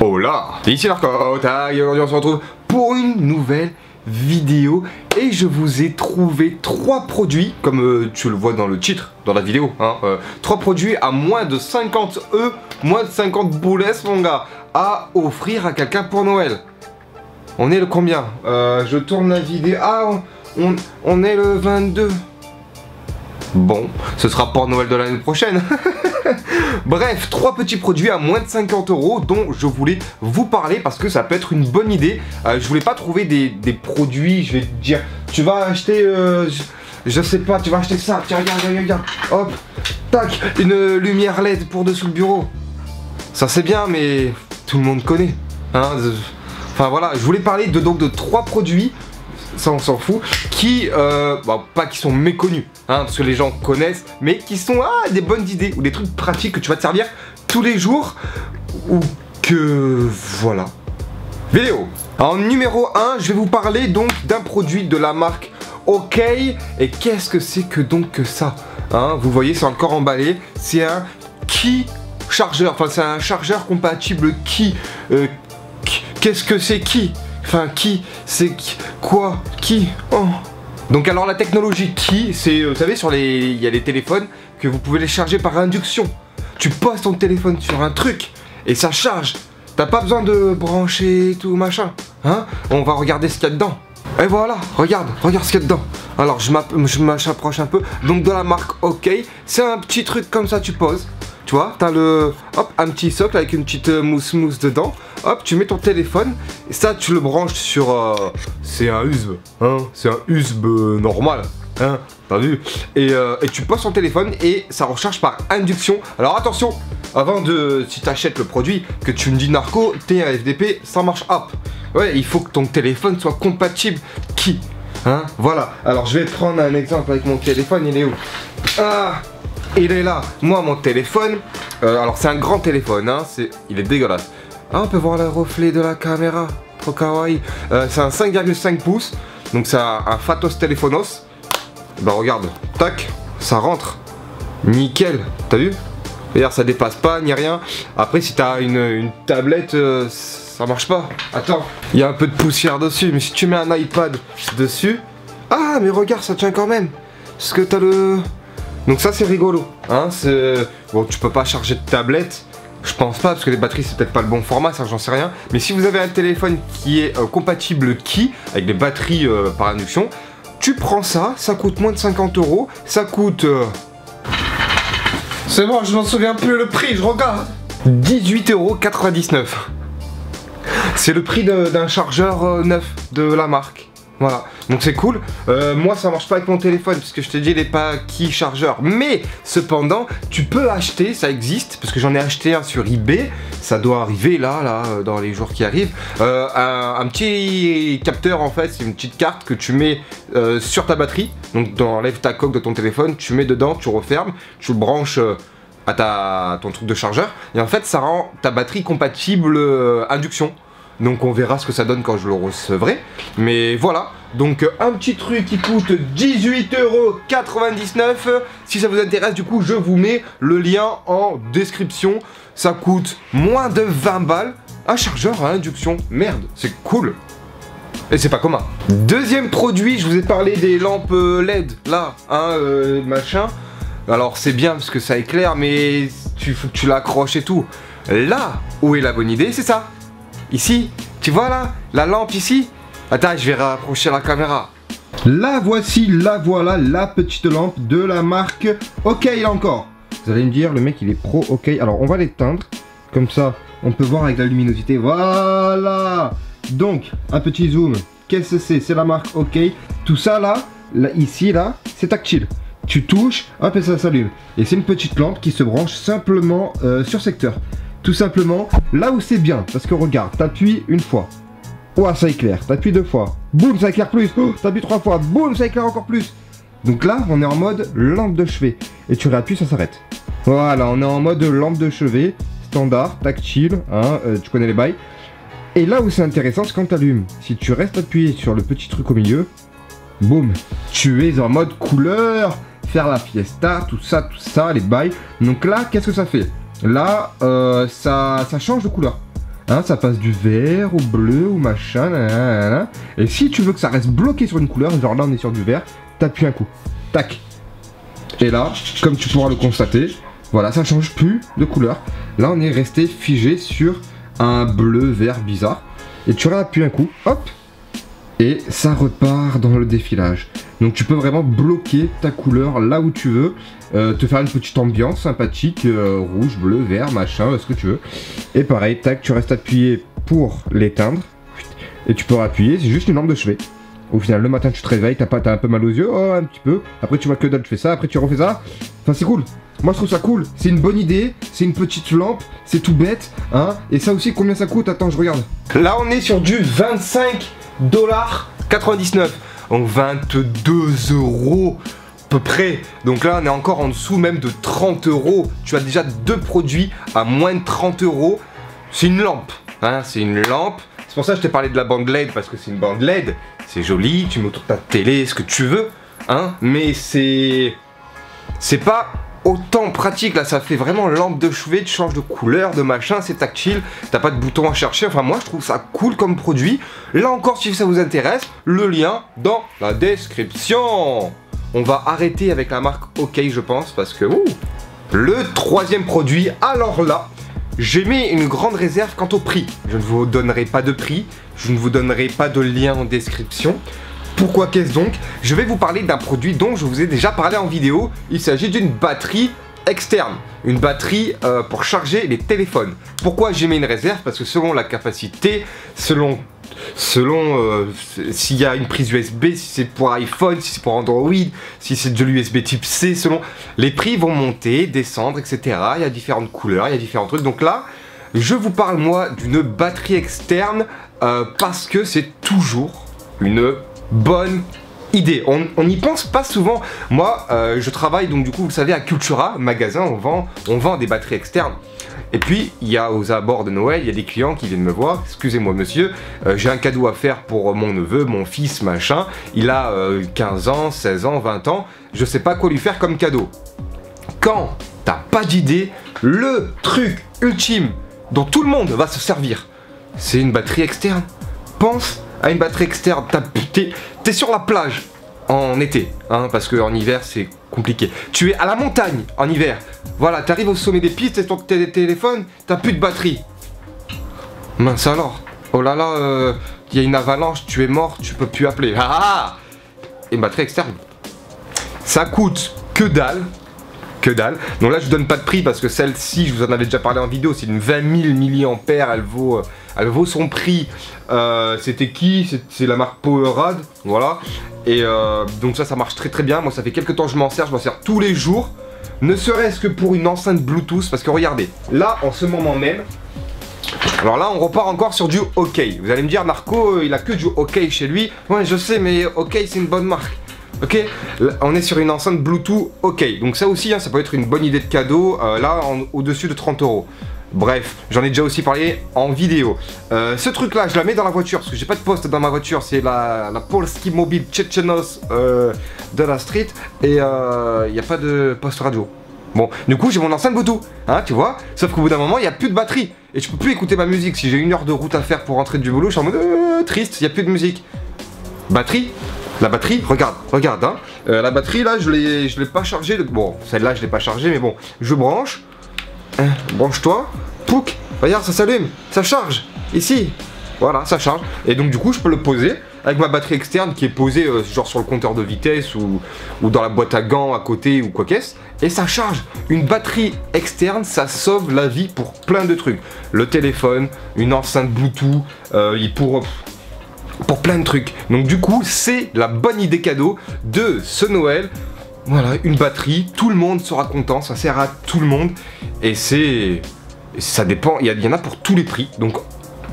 Hola, c'est ici Narcotte, et aujourd'hui on se retrouve pour une nouvelle vidéo et je vous ai trouvé 3 produits, comme tu le vois dans le titre, dans la vidéo, hein, 3 produits à moins de 50 moins de 50 boules mon gars, à offrir à quelqu'un pour Noël. On est le combien? Je tourne la vidéo, ah on est le 22. Bon, ce sera pour Noël de l'année prochaine. Bref, 3 petits produits à moins de 50 € dont je voulais vous parler parce que ça peut être une bonne idée. Je voulais pas trouver des produits, je vais te dire, tu vas acheter, je sais pas, tu vas acheter ça, tiens, regarde, hop, tac, une lumière LED pour dessous le bureau. Ça c'est bien, mais tout le monde connaît, hein. Enfin voilà, je voulais parler de 3 produits. Ça on s'en fout, qui, pas qui sont méconnus, hein, parce que les gens connaissent, mais qui sont des bonnes idées, ou des trucs pratiques que tu vas te servir tous les jours, ou que, voilà. Vidéo. En numéro 1, je vais vous parler donc d'un produit de la marque OK, et qu'est-ce que c'est que donc que ça, hein, vous voyez, c'est encore emballé, c'est un Qi chargeur, enfin c'est un chargeur compatible Qi, qu'est-ce que c'est Qi? Enfin, Qi, c'est quoi? Qi, oh. Donc alors la technologie Qi, c'est, vous savez, il y a les téléphones que vous pouvez les charger par induction. Tu poses ton téléphone sur un truc et ça charge. T'as pas besoin de brancher tout machin, hein. On va regarder ce qu'il y a dedans. Et voilà, regarde ce qu'il y a dedans. Alors je m'approche un peu. Donc de la marque OK, c'est un petit truc comme ça, tu poses. Tu vois, t'as un petit socle avec une petite mousse dedans. Hop, tu mets ton téléphone. Et ça, tu le branches sur... c'est un USB, hein. C'est un USB normal, hein. T'as vu? Et tu poses ton téléphone et ça recharge par induction. Alors attention, avant de... Si t'achètes le produit, que tu me dis Narco, t'es un FDP, ça marche hop. Ouais, il faut que ton téléphone soit compatible Qi. Hein, voilà. Alors je vais prendre un exemple avec mon téléphone, il est où? Ah, il est là. Moi, mon téléphone, alors c'est un grand téléphone, hein, il est dégueulasse. Ah, on peut voir le reflet de la caméra, trop kawaii. C'est un 5,5 pouces, donc c'est un Fatos Telephonos. Bah regarde, tac, ça rentre, nickel, t'as vu? D'ailleurs ça dépasse pas, ni rien. Après si t'as une tablette, ça marche pas. Attends, il y a un peu de poussière dessus, mais si tu mets un iPad dessus... Ah mais regarde, ça tient quand même. Parce que t'as le... Donc ça c'est rigolo, hein, bon, tu peux pas charger de tablette, je pense pas, parce que les batteries c'est peut-être pas le bon format, ça j'en sais rien. Mais si vous avez un téléphone qui est compatible Qi, avec des batteries par induction, tu prends ça, ça coûte moins de 50 €, ça coûte... C'est bon, je m'en souviens plus le prix, je regarde. 18,99 €. C'est le prix d'un chargeur neuf de la marque. Voilà, donc c'est cool. Moi ça marche pas avec mon téléphone puisque je te dis il n'est pas Qi chargeur. Mais cependant tu peux acheter, ça existe, parce que j'en ai acheté un sur eBay. Ça doit arriver là dans les jours qui arrivent. Un petit capteur en fait, c'est une petite carte que tu mets sur ta batterie. Donc tu enlèves ta coque de ton téléphone, tu mets dedans, tu refermes, tu le branches à ton truc de chargeur. Et en fait ça rend ta batterie compatible induction. Donc on verra ce que ça donne quand je le recevrai. Mais voilà, donc un petit truc qui coûte 18,99 €. Si ça vous intéresse, du coup je vous mets le lien en description. Ça coûte moins de 20 balles. Un chargeur à induction, merde, c'est cool. Et c'est pas commun. Deuxième produit, je vous ai parlé des lampes LED, là, hein, machin. Alors c'est bien parce que ça éclaire, mais faut que tu l'accroches et tout. Là où est la bonne idée, c'est ça. Ici, tu vois là, la lampe ici. Attends, je vais rapprocher la caméra. La voici, la voilà, la petite lampe de la marque OK là encore. Vous allez me dire, le mec il est pro OK. Alors on va l'éteindre, comme ça on peut voir avec la luminosité. Voilà. Donc, un petit zoom. Qu'est-ce que c'est? C'est la marque OK. Tout ça là, ici là, c'est tactile. Tu touches, hop et ça s'allume. Et c'est une petite lampe qui se branche simplement sur secteur. Tout simplement, là où c'est bien, parce que regarde, t'appuies une fois, ouah ça éclaire, t'appuies 2 fois, boum ça éclaire plus, oh, t'appuies 3 fois, boum ça éclaire encore plus. Donc là, on est en mode lampe de chevet, et tu réappuies, ça s'arrête. Voilà, on est en mode lampe de chevet, standard, tactile, hein, tu connais les bails. Et là où c'est intéressant, c'est quand t'allumes, si tu restes appuyé sur le petit truc au milieu, boum, tu es en mode couleur, faire la fiesta, tout ça, les bails. Donc là, qu'est-ce que ça fait? Là, ça change de couleur. Hein, ça passe du vert au bleu au machin, nanana. Et si tu veux que ça reste bloqué sur une couleur, genre là on est sur du vert, t'appuies un coup, tac. Et là, comme tu pourras le constater, voilà, ça change plus de couleur. Là on est resté figé sur un bleu vert bizarre. Et tu appuies un coup, hop, et ça repart dans le défilage. Donc tu peux vraiment bloquer ta couleur là où tu veux, te faire une petite ambiance sympathique, rouge, bleu, vert, machin, ce que tu veux. Et pareil, tac, tu restes appuyé pour l'éteindre, et tu peux appuyer, c'est juste une lampe de chevet. Au final, le matin tu te réveilles, t'as un peu mal aux yeux, oh, un petit peu, après tu vois que dalle, tu fais ça, après tu refais ça, enfin c'est cool. Moi je trouve ça cool, c'est une bonne idée, c'est une petite lampe, c'est tout bête, hein. Et ça aussi, combien ça coûte? Attends, je regarde. Là on est sur du 25,99 $. Donc 22 € à peu près. Donc là on est encore en dessous même de 30 €. Tu as déjà deux produits à moins de 30 €. C'est une lampe, hein, c'est une lampe. C'est pour ça que je t'ai parlé de la bande LED, parce que c'est une bande LED. C'est joli, tu mets autour de ta télé, ce que tu veux, hein. Mais c'est pas autant pratique. Là ça fait vraiment lampe de chevet, tu changes de couleur, de machin, c'est tactile, t'as pas de bouton à chercher. Enfin moi je trouve ça cool comme produit. Là encore, si ça vous intéresse, le lien dans la description. On va arrêter avec la marque OK, je pense, parce que le troisième produit, alors là j'ai mis une grande réserve quant au prix. Je ne vous donnerai pas de prix, je ne vous donnerai pas de lien en description. Pourquoi qu'est-ce donc? Je vais vous parler d'un produit dont je vous ai déjà parlé en vidéo. Il s'agit d'une batterie externe. Une batterie pour charger les téléphones. Pourquoi j'ai mis une réserve? Parce que selon la capacité, selon s'il y a une prise USB, si c'est pour iPhone, si c'est pour Android, si c'est de l'USB type C, selon les prix vont monter, descendre, etc. Il y a différentes couleurs, il y a différents trucs. Donc là, je vous parle moi d'une batterie externe parce que c'est toujours une bonne idée. On n'y pense pas souvent. Moi, je travaille donc du coup, vous savez, à Cultura, magasin, on vend des batteries externes. Et puis, il y a aux abords de Noël, il y a des clients qui viennent me voir. Excusez-moi monsieur, j'ai un cadeau à faire pour mon neveu, mon fils, machin. Il a 15 ans, 16 ans, 20 ans. Je sais pas quoi lui faire comme cadeau. Quand t'as pas d'idée, le truc ultime dont tout le monde va se servir, c'est une batterie externe. Pense à une batterie externe. T'es sur la plage en été, hein, parce qu'en hiver c'est compliqué. Tu es à la montagne en hiver. Voilà, t'arrives au sommet des pistes, t'es sur ton téléphone, t'as plus de batterie. Mince alors. Oh là là, il y a une avalanche, tu es mort, tu peux plus appeler. Ah, et une batterie externe. Ça coûte que dalle. Que dalle. Donc là je donne pas de prix parce que celle-ci, je vous en avais déjà parlé en vidéo, c'est une 20 000 mAh, elle vaut son prix. C'était qui? C'est la marque Powerade, voilà. Et donc ça marche très très bien. Moi ça fait quelques temps que je m'en sers tous les jours. Ne serait-ce que pour une enceinte Bluetooth, parce que regardez, là en ce moment même, alors là on repart encore sur du OK. Vous allez me dire, Marco, il a que du OK chez lui. Ouais je sais, mais OK c'est une bonne marque. Ok, là, on est sur une enceinte Bluetooth OK. Donc ça aussi, hein, ça peut être une bonne idée de cadeau, là au-dessus de 30 €. Bref, j'en ai déjà aussi parlé en vidéo. Ce truc là, je la mets dans la voiture parce que j'ai pas de poste dans ma voiture. C'est la Polski Mobile Tchétchenos de la street. Et il n'y a pas de poste radio. Bon, du coup j'ai mon enceinte Bluetooth, hein, tu vois. Sauf qu'au bout d'un moment, il n'y a plus de batterie. Et je peux plus écouter ma musique. Si j'ai 1 heure de route à faire pour rentrer du boulot, je suis en mode triste, il n'y a plus de musique. Batterie. La batterie, regarde, hein. La batterie là, je l'ai pas chargée. Bon, celle-là je l'ai pas chargée, mais bon, je branche. Branche-toi, pouc, regarde, ça s'allume, ça charge, ici, voilà, ça charge. Et donc du coup, je peux le poser avec ma batterie externe qui est posée genre sur le compteur de vitesse ou dans la boîte à gants à côté ou quoi qu'est-ce. Et ça charge. Une batterie externe, ça sauve la vie pour plein de trucs. Le téléphone, une enceinte Bluetooth, pour plein de trucs. Donc du coup, c'est la bonne idée cadeau de ce Noël. Voilà, une batterie, tout le monde sera content, ça sert à tout le monde. Et ça dépend, il y en a pour tous les prix. Donc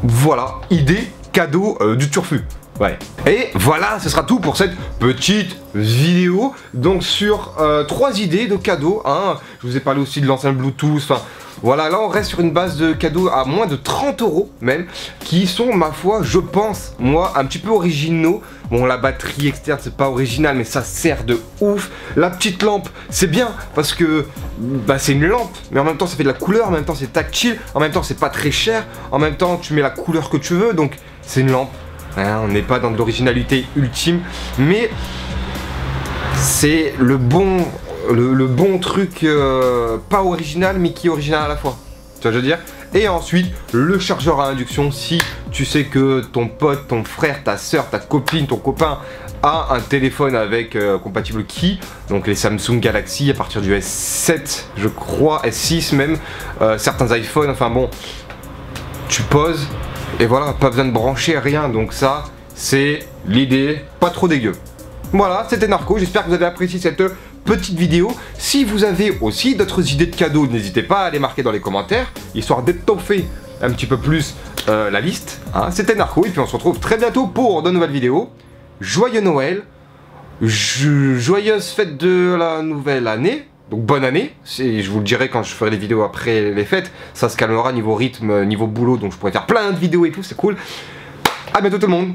voilà, idée cadeau du turfu. Ouais. Et voilà, ce sera tout pour cette petite vidéo. Donc sur 3 idées de cadeaux, hein. Je vous ai parlé aussi de l'enceinte Bluetooth, enfin voilà, là on reste sur une base de cadeaux à moins de 30 € même, qui sont, ma foi, je pense, moi, un petit peu originaux. Bon, la batterie externe, c'est pas original, mais ça sert de ouf. La petite lampe, c'est bien, parce que bah, c'est une lampe, mais en même temps ça fait de la couleur, en même temps c'est tactile, en même temps c'est pas très cher, en même temps tu mets la couleur que tu veux, donc c'est une lampe. Hein, on n'est pas dans de l'originalité ultime, mais c'est le bon truc pas original mais qui est original à la fois. Tu vois, je veux dire. Et ensuite le chargeur à induction, si tu sais que ton pote, ton frère, ta soeur, ta copine, ton copain a un téléphone avec compatible Qi, donc les Samsung Galaxy à partir du S7 je crois, S6 même, certains iPhones, enfin bon, tu poses et voilà, pas besoin de brancher rien, donc ça c'est l'idée, pas trop dégueu. Voilà, c'était Narco, j'espère que vous avez apprécié cette petite vidéo. Si vous avez aussi d'autres idées de cadeaux, n'hésitez pas à les marquer dans les commentaires, histoire d'étoffer un petit peu plus la liste. Hein. C'était Narco, et puis on se retrouve très bientôt pour de nouvelles vidéos. Joyeux Noël, joyeuse fête de la nouvelle année, donc bonne année. Je vous le dirai quand je ferai les vidéos après les fêtes, ça se calmera niveau rythme, niveau boulot, donc je pourrai faire plein de vidéos et tout, c'est cool. A bientôt tout le monde.